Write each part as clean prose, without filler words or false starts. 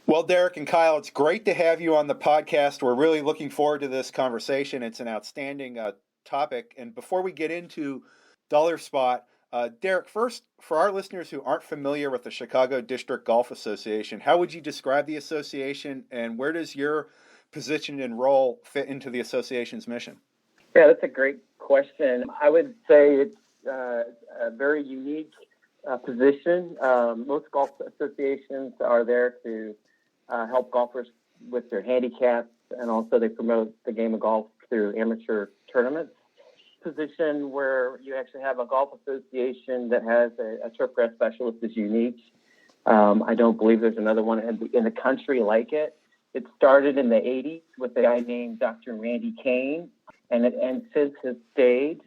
Well, Derek and Kyle, it's great to have you on the podcast. We're really looking forward to this conversation. It's an outstanding topic. And before we get into Dollar Spot, Derek, first, for our listeners who aren't familiar with the Chicago District Golf Association, how would you describe the association and where does your position and role fit into the association's mission? Yeah, that's a great question. I would say it's a very unique position. Most golf associations are there to help golfers with their handicaps, and also they promote the game of golf through amateur tournaments. Position where you actually have a golf association that has a turfgrass specialist is unique. I don't believe there's another one in the country like it. It started in the 80s with a guy named Dr. Randy Kane, and since has stayed.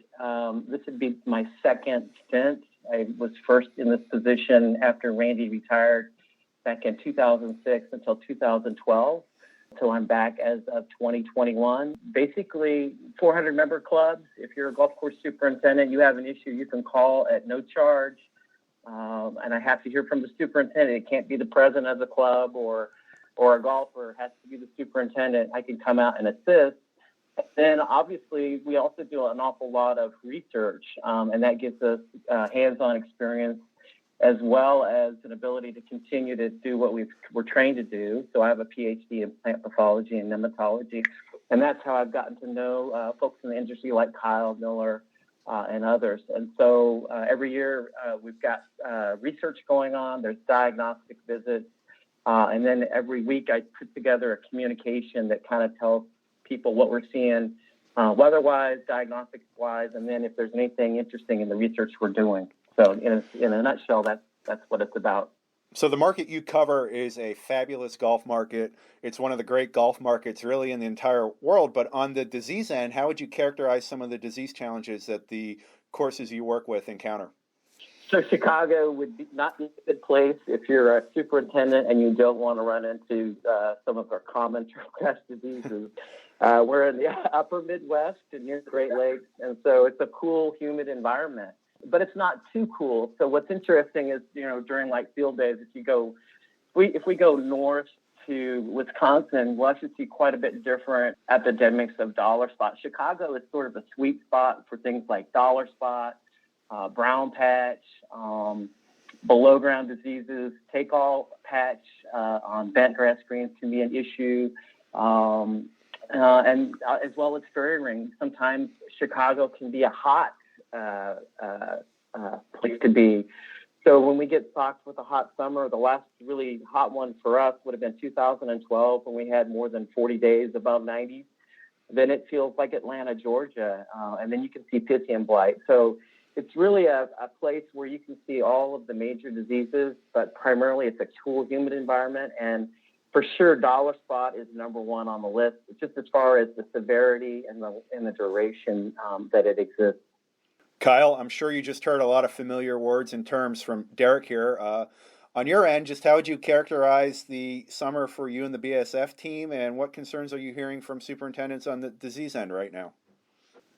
This would be my second stint. I was first in this position after Randy retired back in 2006 until 2012. So I'm back as of 2021. Basically, 400 member clubs. If you're a golf course superintendent, you have an issue, you can call at no charge. And I have to hear from the superintendent. It can't be the president of the club or a golfer. It has to be the superintendent. I can come out and assist. Then, obviously, we also do an awful lot of research, and that gives us hands-on experience as well as an ability to continue to do what we're trained to do. So I have a PhD in plant pathology and nematology, and that's how I've gotten to know folks in the industry like Kyle Miller and others. And so every year we've got research going on. There's diagnostic visits, and then every week I put together a communication that kind of tells people what we're seeing weather-wise, diagnostics-wise, and then if there's anything interesting in the research we're doing. So in a nutshell, that's what it's about. So the market you cover is a fabulous golf market. It's one of the great golf markets really in the entire world. But on the disease end, how would you characterize some of the disease challenges that the courses you work with encounter? So Chicago would not be a good place if you're a superintendent and you don't want to run into some of our common turfgrass diseases. We're in the upper Midwest and near the Great Lakes, and so it's a cool, humid environment. But it's not too cool. So what's interesting is, during like field days, if we go north to Wisconsin, we'll actually see quite a bit different epidemics of dollar spot. Chicago is sort of a sweet spot for things like dollar spot, brown patch, below ground diseases, take all patch on bent grass greens can be an issue. And as well as fairy ring. Sometimes Chicago can be a hot place to be. So when we get socked with a hot summer, the last really hot one for us would have been 2012 when we had more than 40 days above 90. Then it feels like Atlanta, Georgia, and then you can see Pythian blight. So it's really a place where you can see all of the major diseases, but primarily it's a cool, humid environment. And for sure, dollar spot is number one on the list, just as far as the severity and the duration that it exists. Kyle, I'm sure you just heard a lot of familiar words and terms from Derek here. On your end, just how would you characterize the summer for you and the BASF team, and what concerns are you hearing from superintendents on the disease end right now?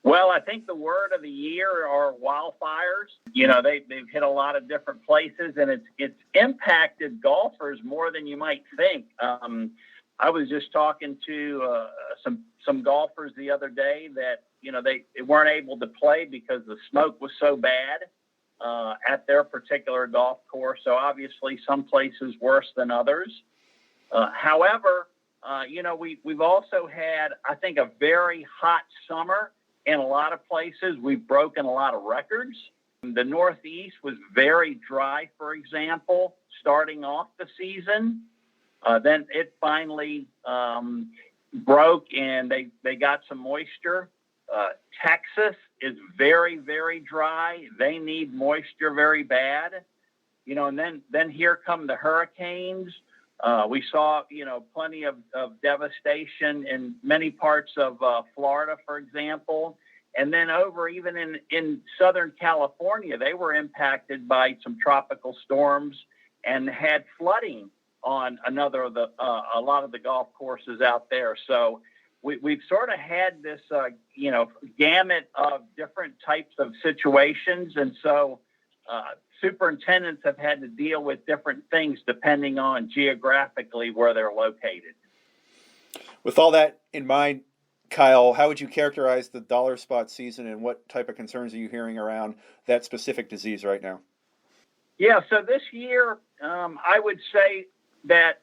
Well, I think the word of the year are wildfires. They've hit a lot of different places, and it's impacted golfers more than you might think. I was just talking to some golfers the other day that they weren't able to play because the smoke was so bad at their particular golf course. So obviously, some places worse than others. However, we've also had, I think, a very hot summer. In a lot of places, we've broken a lot of records. The Northeast was very dry, for example, starting off the season. Then it finally broke and they got some moisture. Texas is very, very dry. They need moisture very bad. And then here come the hurricanes. We saw, plenty of devastation in many parts of Florida, for example. And then over even in Southern California, they were impacted by some tropical storms and had flooding on a lot of the golf courses out there. So we've sort of had this, gamut of different types of situations. And so superintendents have had to deal with different things depending on geographically where they're located. With all that in mind, Kyle, how would you characterize the dollar spot season, and what type of concerns are you hearing around that specific disease right now? Yeah, so this year, I would say that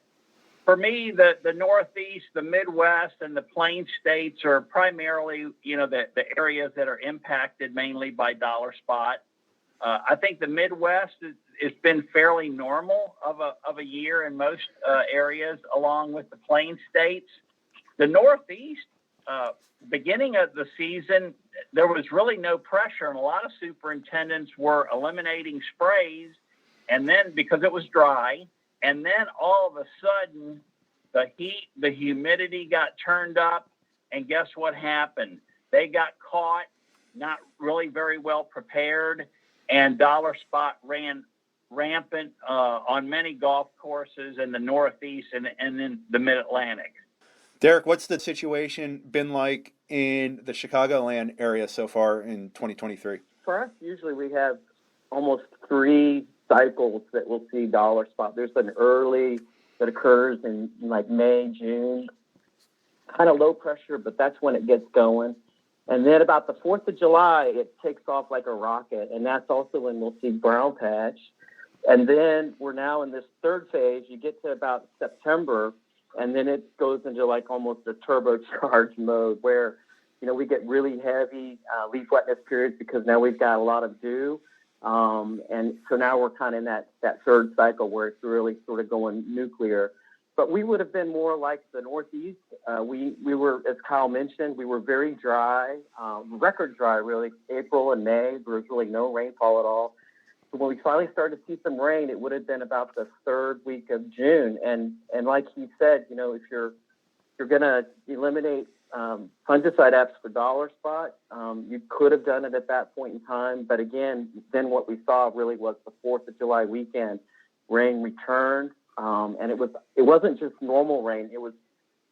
for me, the Northeast, the Midwest, and the Plain States are primarily, the areas that are impacted mainly by dollar spot. I think the Midwest has been fairly normal of a year in most areas, along with the Plain States. The Northeast, beginning of the season, there was really no pressure, and a lot of superintendents were eliminating sprays, and then because it was dry, and then all of a sudden, the heat, the humidity got turned up, and guess what happened? They got caught not really very well prepared, and dollar spot ran rampant on many golf courses in the Northeast and in the Mid-Atlantic. Derek, what's the situation been like in the Chicagoland area so far in 2023? For us, usually we have almost 3 cycles that we'll see dollar spot. There's an early that occurs in like May, June, kind of low pressure, but that's when it gets going. And then about the 4th of July, it takes off like a rocket, and that's also when we'll see brown patch. And then we're now in this third phase. You get to about September, and then it goes into like almost a turbocharged mode where, we get really heavy leaf wetness periods because now we've got a lot of dew. And so now we're kind of in that third cycle where it's really sort of going nuclear. But we would have been more like the Northeast. We were, as Kyle mentioned, we were very dry, record dry, really. April and May, there was really no rainfall at all. So when we finally started to see some rain, it would have been about the 3rd week of June. And like he said, if you're going to eliminate fungicide apps for dollar spot, you could have done it at that point in time. But again, then what we saw really was the 4th of July weekend, rain returned. And it wasn't just normal rain. It was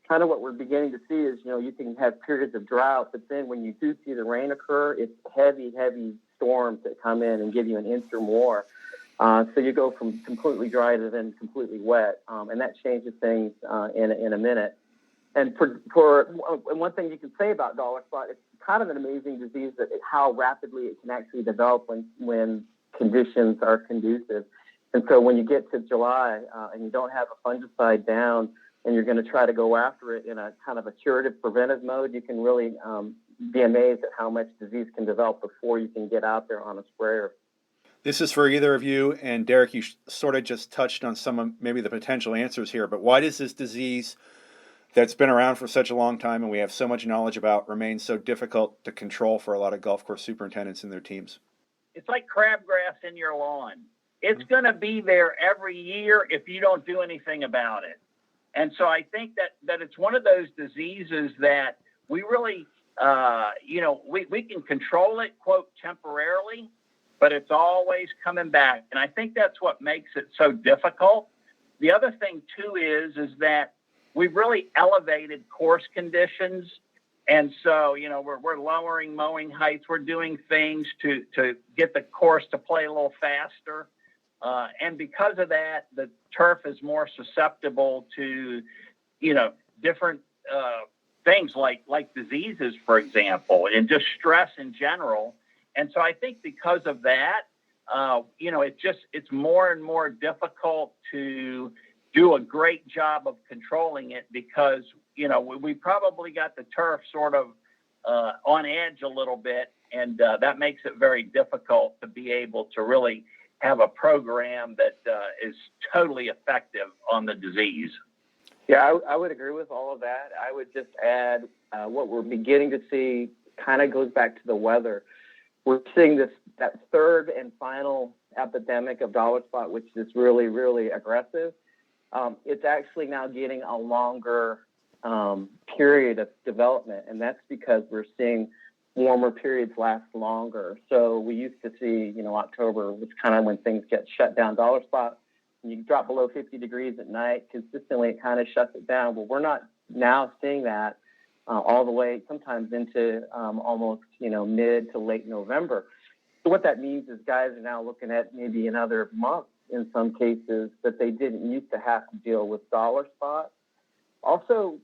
kind of what we're beginning to see is, you can have periods of drought, but then when you do see the rain occur, it's heavy, heavy storms that come in and give you an inch or more. So you go from completely dry to then completely wet. And that changes things in a minute. And for one thing you can say about dollar spot, it's kind of an amazing disease that how rapidly it can actually develop when conditions are conducive. And so when you get to July and you don't have a fungicide down and you're going to try to go after it in a kind of a curative preventive mode, you can really be amazed at how much disease can develop before you can get out there on a sprayer. This is for either of you, and Derek, you sort of just touched on some of maybe the potential answers here, but why does this disease that's been around for such a long time and we have so much knowledge about remain so difficult to control for a lot of golf course superintendents and their teams? It's like crabgrass in your lawn. It's going to be there every year if you don't do anything about it. And so I think that it's one of those diseases that we really, we can control it, quote, temporarily, but it's always coming back. And I think that's what makes it so difficult. The other thing, too, is that we've really elevated course conditions. And so, we're lowering mowing heights. We're doing things to get the course to play a little faster. And because of that, the turf is more susceptible to, different things like diseases, for example, and just stress in general. And so I think because of that, it's more and more difficult to do a great job of controlling it because, we probably got the turf sort of on edge a little bit. And that makes it very difficult to be able to really have a program that is totally effective on the disease. Yeah, I would agree with all of that. I would just add what we're beginning to see kind of goes back to the weather. We're seeing that third and final epidemic of dollar spot, which is really, really aggressive. It's actually now getting a longer period of development, and that's because we're seeing warmer periods last longer. So we used to see, October was kind of when things get shut down. Dollar spot, when you drop below 50 degrees at night, consistently it kind of shuts it down. But we're not now seeing that all the way sometimes into almost, mid to late November. So what that means is guys are now looking at maybe another month in some cases that they didn't used to have to deal with dollar spot. Also,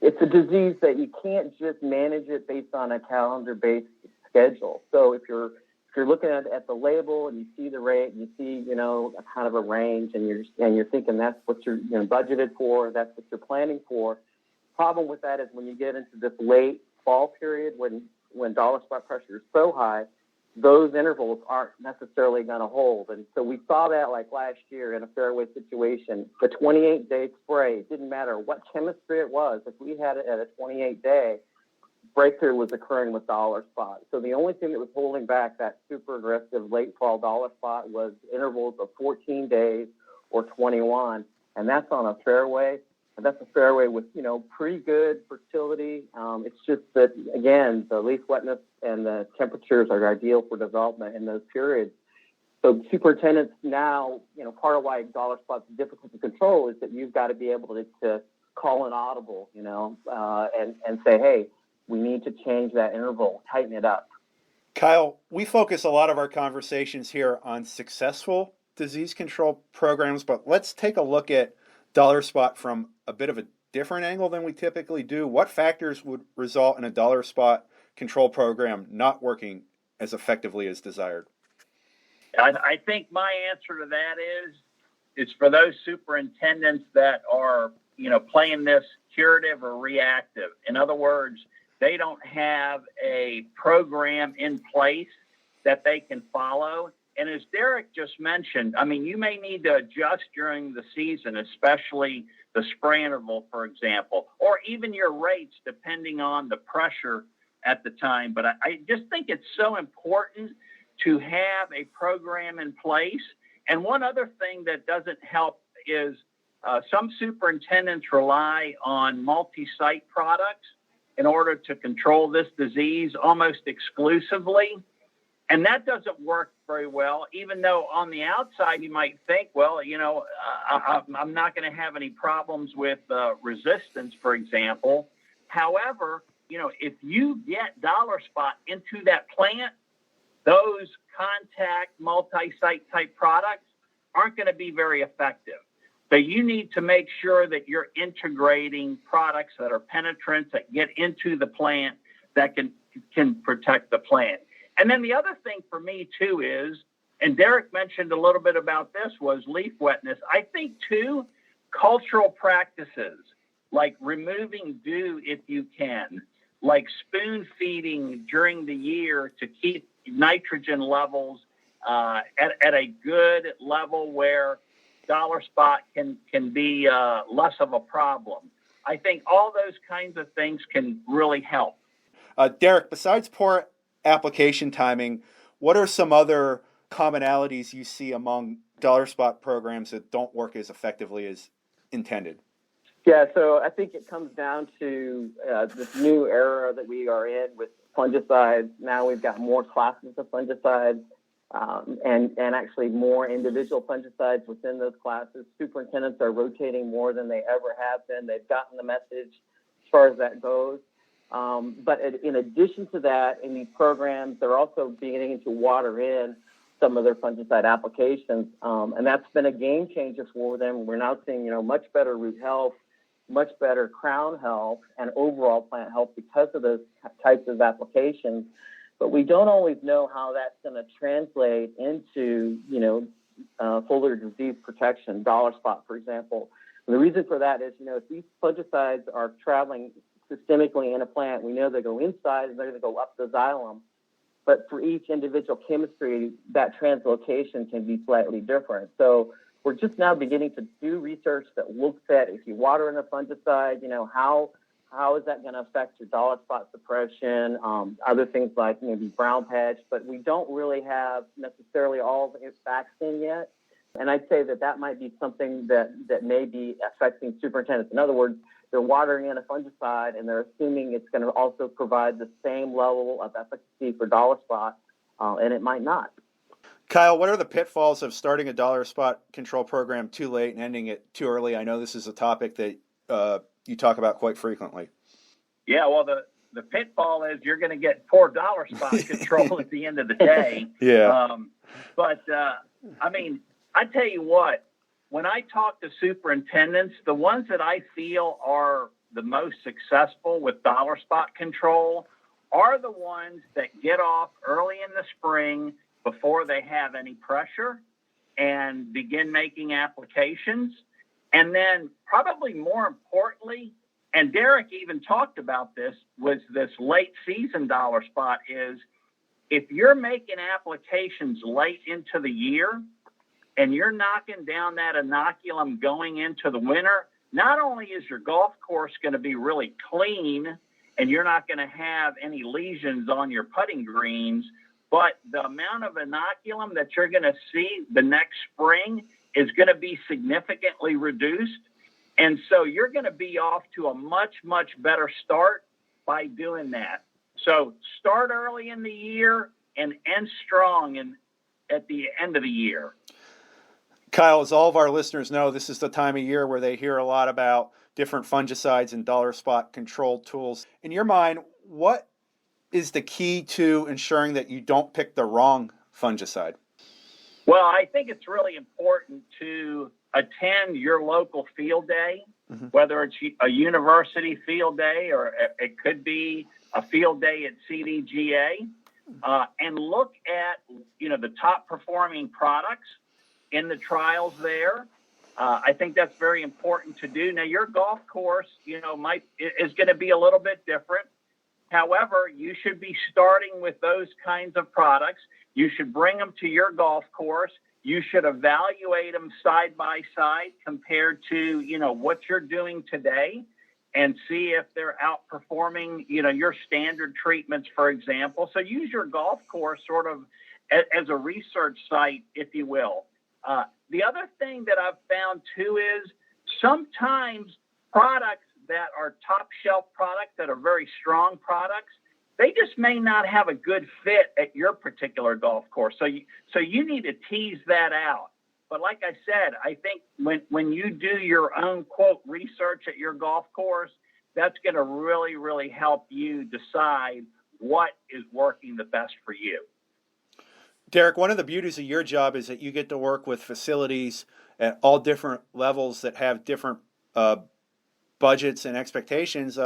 it's a disease that you can't just manage it based on a calendar-based schedule. So if you're looking at the label and you see the rate, and you see a kind of a range, and you're thinking that's what you're budgeted for, that's what you're planning for. Problem with that is when you get into this late fall period when dollar spot pressure is so high, those intervals aren't necessarily going to hold. And so we saw that like last year in a fairway situation. The 28-day spray, it didn't matter what chemistry it was. If we had it at a 28-day, breakthrough was occurring with dollar spot. So the only thing that was holding back that super aggressive late fall dollar spot was intervals of 14 days or 21. And that's on a fairway. And that's a fairway with, pretty good fertility. It's just that, again, the leaf wetness and the temperatures are ideal for development in those periods. So superintendents now, part of why dollar spots are difficult to control is that you've got to be able to call an audible, and say, hey, we need to change that interval, tighten it up. Kyle, we focus a lot of our conversations here on successful disease control programs, but let's take a look at dollar spot from a bit of a different angle than we typically do. What factors would result in a dollar spot control program not working as effectively as desired? I think my answer to that is for those superintendents that are, playing this curative or reactive. In other words, they don't have a program in place that they can follow. And as Derek just mentioned, you may need to adjust during the season, especially the spray interval, for example, or even your rates, depending on the pressure at the time. But I just think it's so important to have a program in place. And one other thing that doesn't help is some superintendents rely on multi-site products in order to control this disease almost exclusively. And that doesn't work very well, even though on the outside you might think, well, I'm not going to have any problems with resistance, for example. However, if you get dollar spot into that plant, those contact multi-site type products aren't going to be very effective. So you need to make sure that you're integrating products that are penetrants that get into the plant that can protect the plant. And then the other thing for me, too, is, and Derek mentioned a little bit about this, was leaf wetness. I think, too, cultural practices like removing dew if you can, like spoon feeding during the year to keep nitrogen levels at a good level where dollar spot can be less of a problem. I think all those kinds of things can really help. Derek, besides poor application timing, what are some other commonalities you see among dollar spot programs that don't work as effectively as intended? Yeah, so I think it comes down to this new era that we are in with fungicides. Now we've got more classes of fungicides and actually more individual fungicides within those classes. Superintendents are rotating more than they ever have been. They've gotten the message as far as that goes. But in addition to that, in these programs, they're also beginning to water in some of their fungicide applications. And that's been a game changer for them. We're now seeing, much better root health, much better crown health, and overall plant health because of those types of applications. But we don't always know how that's going to translate into, foliar disease protection, dollar spot, for example. And the reason for that is, if these fungicides are traveling systemically in a plant, we know they go inside and they're going to go up the xylem. But for each individual chemistry, that translocation can be slightly different. So we're just now beginning to do research that looks at if you water in a fungicide, how is that going to affect your dollar spot suppression, other things like maybe brown patch. But we don't really have necessarily all the facts in yet. And I'd say that might be something that may be affecting superintendents. In other words, they're watering in a fungicide and they're assuming it's going to also provide the same level of efficacy for dollar spot, and it might not. Kyle, what are the pitfalls of starting a dollar spot control program too late and ending it too early? I know this is a topic that you talk about quite frequently. Yeah, well, the pitfall is you're going to get poor dollar spot control at the end of the day. Yeah. I mean, I tell you what, when I talk to superintendents, the ones that I feel are the most successful with dollar spot control are the ones that get off early in the spring before they have any pressure and begin making applications. And then probably more importantly, and Derek even talked about this, was this late season dollar spot is if you're making applications late into the year and you're knocking down that inoculum going into the winter, not only is your golf course going to be really clean and you're not going to have any lesions on your putting greens, but the amount of inoculum that you're going to see the next spring is going to be significantly reduced. And so you're going to be off to a much, much better start by doing that. So start early in the year and end strong at the end of the year. Kyle, as all of our listeners know, this is the time of year where they hear a lot about different fungicides and dollar spot control tools. In your mind, what is the key to ensuring that you don't pick the wrong fungicide? Well, I think it's really important to attend your local field day, whether it's a university field day or it could be a field day at CDGA, and look at, the top performing products in the trials there. I think that's very important to do. Now, your golf course, is going to be a little bit different. However, you should be starting with those kinds of products. You should bring them to your golf course. You should evaluate them side by side compared to, what you're doing today and see if they're outperforming, your standard treatments, for example. So use your golf course sort of as a research site, if you will. The other thing that I've found too is sometimes products that are top shelf products that are very strong products, they just may not have a good fit at your particular golf course. So you need to tease that out. But like I said, I think when you do your own quote research at your golf course, that's going to really, really help you decide what is working the best for you. Derek, one of the beauties of your job is that you get to work with facilities at all different levels that have different budgets and expectations.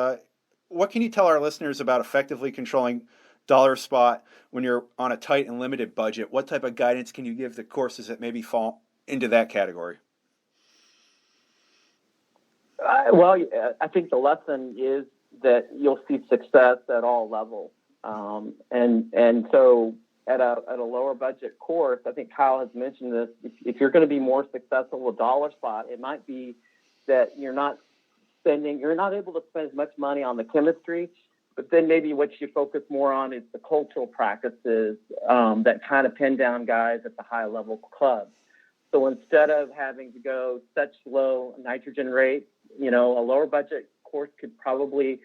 What can you tell our listeners about effectively controlling dollar spot when you're on a tight and limited budget? What type of guidance can you give the courses that maybe fall into that category? I think the lesson is that you'll see success at all levels. And so at a lower budget course, I think Kyle has mentioned this, if you're going to be more successful with dollar spot, it might be that you're not able to spend as much money on the chemistry, but then maybe what you focus more on is the cultural practices that kind of pin down guys at the high level clubs. So instead of having to go such low nitrogen rates, a lower budget course could probably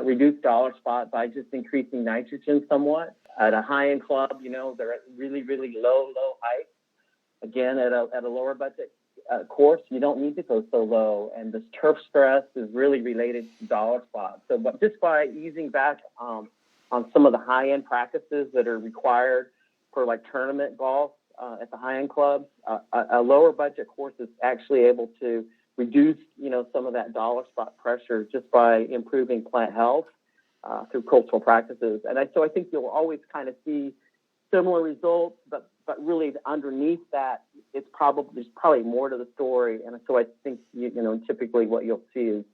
reduce dollar spot by just increasing nitrogen somewhat. At a high-end club, they're at really, really low height. Again, at a lower budget course, you don't need to go so low, and this turf stress is really related to dollar spot. So, but just by easing back on some of the high-end practices that are required for like tournament golf at the high-end clubs, a lower budget course is actually able to reduce, some of that dollar spot pressure just by improving plant health through cultural practices. And so I think you'll always kind of see similar results, but really underneath that, there's probably more to the story. And so I think, typically what you'll see is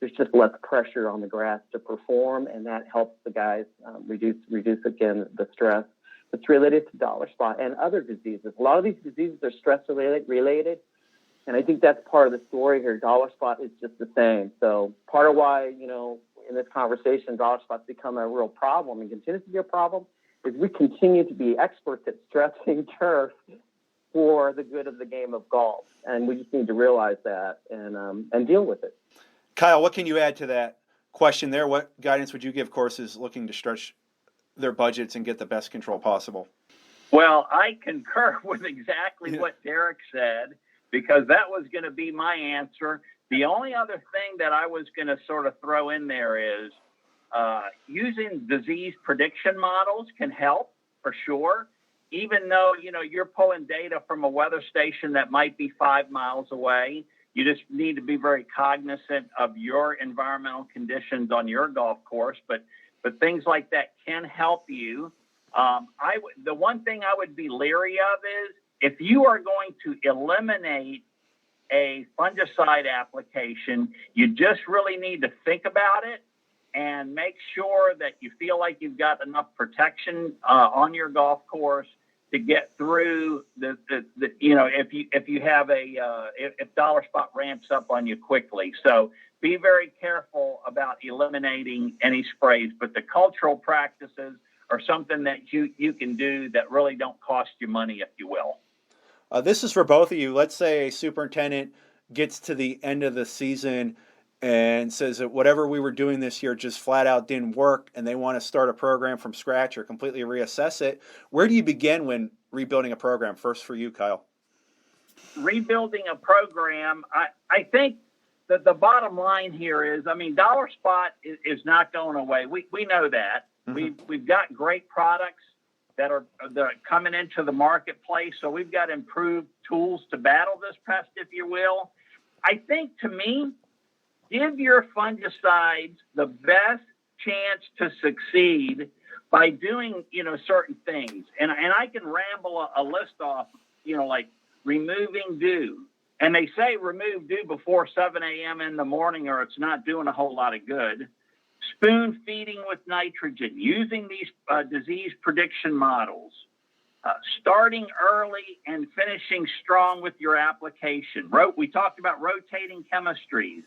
there's just less pressure on the grass to perform, and that helps the guys reduce again the stress that's related to dollar spot and other diseases. A lot of these diseases are stress related, and I think that's part of the story here. Dollar spot is just the same. So part of why, in this conversation, dollar spot's become a real problem and continues to be a problem is we continue to be experts at stressing turf for the good of the game of golf. And we just need to realize that and deal with it. Kyle, what can you add to that question there? What guidance would you give courses looking to stretch their budgets and get the best control possible? Well, I concur with exactly what Derek said, because that was going to be my answer. The only other thing that I was going to sort of throw in there is using disease prediction models can help for sure. Even though, you're pulling data from a weather station that might be 5 miles away, you just need to be very cognizant of your environmental conditions on your golf course. But things like that can help you. The one thing I would be leery of is if you are going to eliminate a fungicide application, you just really need to think about it and make sure that you feel like you've got enough protection on your golf course to get through if you have if dollar spot ramps up on you quickly. So be very careful about eliminating any sprays, but the cultural practices are something that you can do that really don't cost you money, if you will. This is for both of you. Let's say a superintendent gets to the end of the season and says that whatever we were doing this year just flat out didn't work, and they want to start a program from scratch or completely reassess it. Where do you begin when rebuilding a program? First for you, Kyle. Rebuilding a program, I think that the bottom line here is, dollar spot is not going away. We know that. Mm-hmm. We've got great products that are coming into the marketplace, so we've got improved tools to battle this pest, if you will. I think, to me, give your fungicides the best chance to succeed by doing, certain things. And I can ramble a list off, like removing dew. And they say remove dew before 7 a.m. in the morning or it's not doing a whole lot of good. Spoon feeding with nitrogen, using these disease prediction models, starting early and finishing strong with your application. We talked about rotating chemistries,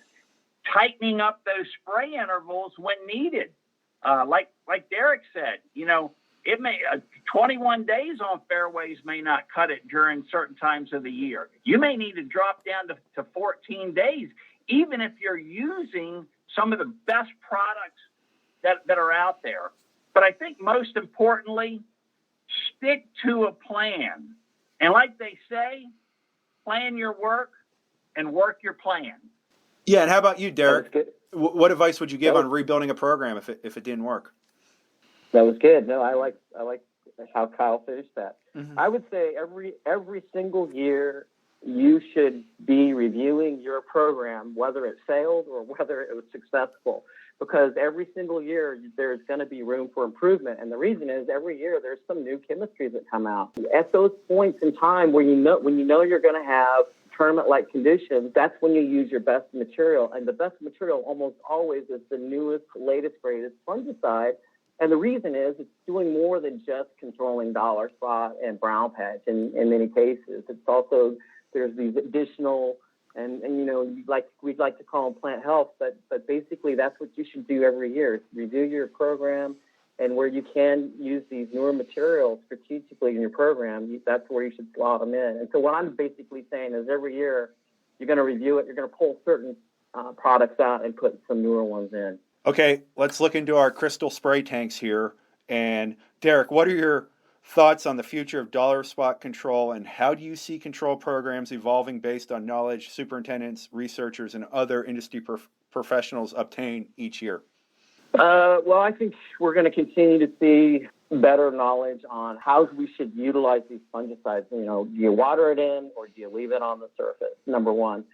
tightening up those spray intervals when needed. Like Derek said, it may 21 days on fairways may not cut it during certain times of the year. You may need to drop down to 14 days, even if you're using some of the best products that are out there. But I think most importantly, stick to a plan. And like they say, plan your work and work your plan. Yeah, and how about you, Derek? What advice would you give on rebuilding a program if it didn't work? That was good. No, I like how Kyle finished that. Mm-hmm. I would say every single year you should be reviewing your program, whether it failed or whether it was successful, because every single year there's going to be room for improvement. And the reason is every year there's some new chemistries that come out. At those points in time when you know you're going to have tournament-like conditions, that's when you use your best material. And the best material almost always is the newest, latest, greatest fungicide. And the reason is it's doing more than just controlling dollar spot and brown patch in many cases. It's also, there's these additional, and we'd like to call them plant health, but basically that's what you should do every year. Review your program, and where you can use these newer materials strategically in your program, that's where you should slot them in. And so what I'm basically saying is every year you're going to review it, you're going to pull certain products out and put some newer ones in. Okay, let's look into our crystal spray tanks here. And Derek, what are your thoughts on the future of dollar spot control, and how do you see control programs evolving based on knowledge superintendents, researchers, and other industry professionals obtain each year? Well, I think we're going to continue to see better knowledge on how we should utilize these fungicides. Do you water it in or do you leave it on the surface? Number one.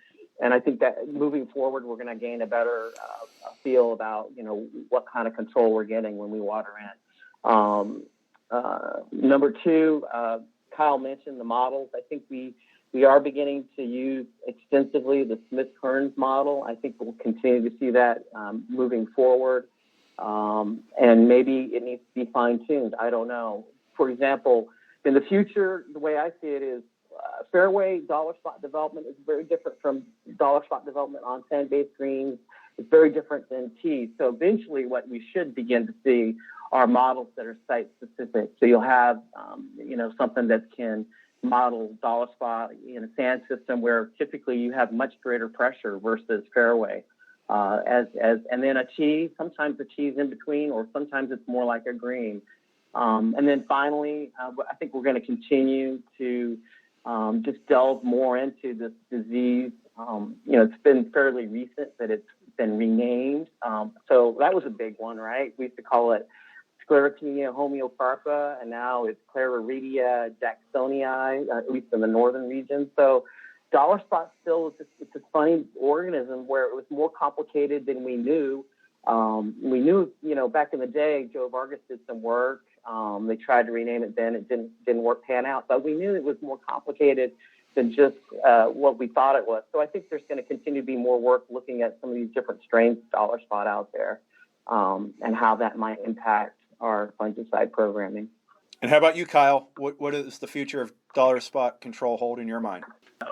And I think that moving forward, we're going to gain a better feel about, what kind of control we're getting when we water in. Number two, Kyle mentioned the models. I think we are beginning to use extensively the Smith-Kearns model. I think we'll continue to see that moving forward. And maybe it needs to be fine-tuned. I don't know. For example, in the future, the way I see it is fairway dollar spot development is very different from dollar spot development on sand-based greens. It's very different than tees. So eventually what we should begin to see are models that are site-specific. So you'll have, something that can model dollar spot in a sand system where typically you have much greater pressure versus fairway. And then a tee, sometimes the tee's in between, or sometimes it's more like a green. And then finally, I think we're going to continue to just delve more into this disease It's been fairly recent that it's been renamed. So that was a big one, right? We used to call it Sclerotinia homeocarpa, and now it's Claridia jacksonii, at least in the northern region. So dollar spot still is it's a funny organism where it was more complicated than we knew. We knew, back in the day, Joe Vargas did some work. They tried to rename it then. It didn't pan out. But we knew it was more complicated than just what we thought it was. So I think there's going to continue to be more work looking at some of these different strains of dollar spot out there, and how that might impact our fungicide programming. And how about you, Kyle? What does the future of dollar spot control hold in your mind?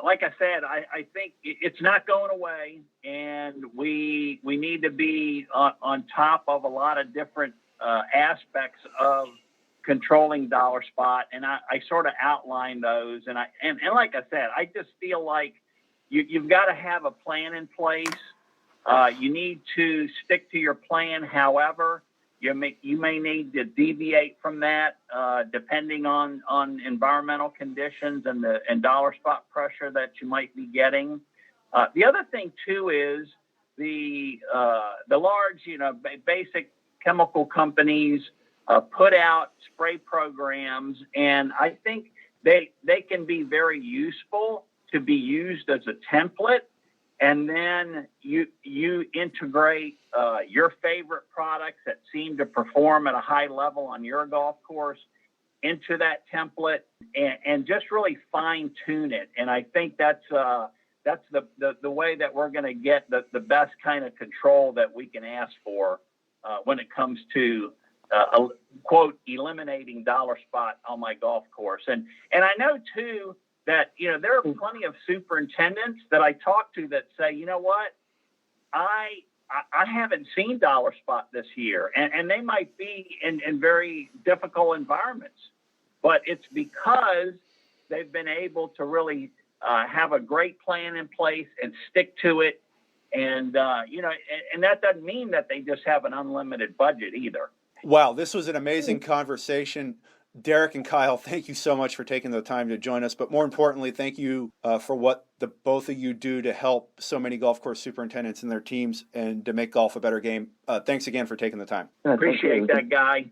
Like I said, I think it's not going away, and we need to be on top of a lot of different aspects of controlling dollar spot, and I sort of outlined those. And like I said, I just feel like you've got to have a plan in place. You need to stick to your plan. However, you may need to deviate from that depending on environmental conditions and dollar spot pressure that you might be getting. The other thing too is the large, basic chemical companies put out spray programs, and I think they can be very useful to be used as a template. And then you integrate your favorite products that seem to perform at a high level on your golf course into that template, and just really fine tune it. And I think that's the way that we're going to get the best kind of control that we can ask for when it comes to quote eliminating dollar spot on my golf course. And I know too that, there are plenty of superintendents that I talk to that say, you know what, I haven't seen dollar spot this year. And they might be in very difficult environments, but it's because they've been able to really have a great plan in place and stick to it. And, and that doesn't mean that they just have an unlimited budget either. Wow, this was an amazing conversation. Derek and Kyle, thank you so much for taking the time to join us. But more importantly, thank you for what the both of you do to help so many golf course superintendents and their teams and to make golf a better game. Thanks again for taking the time. Appreciate that, Guy.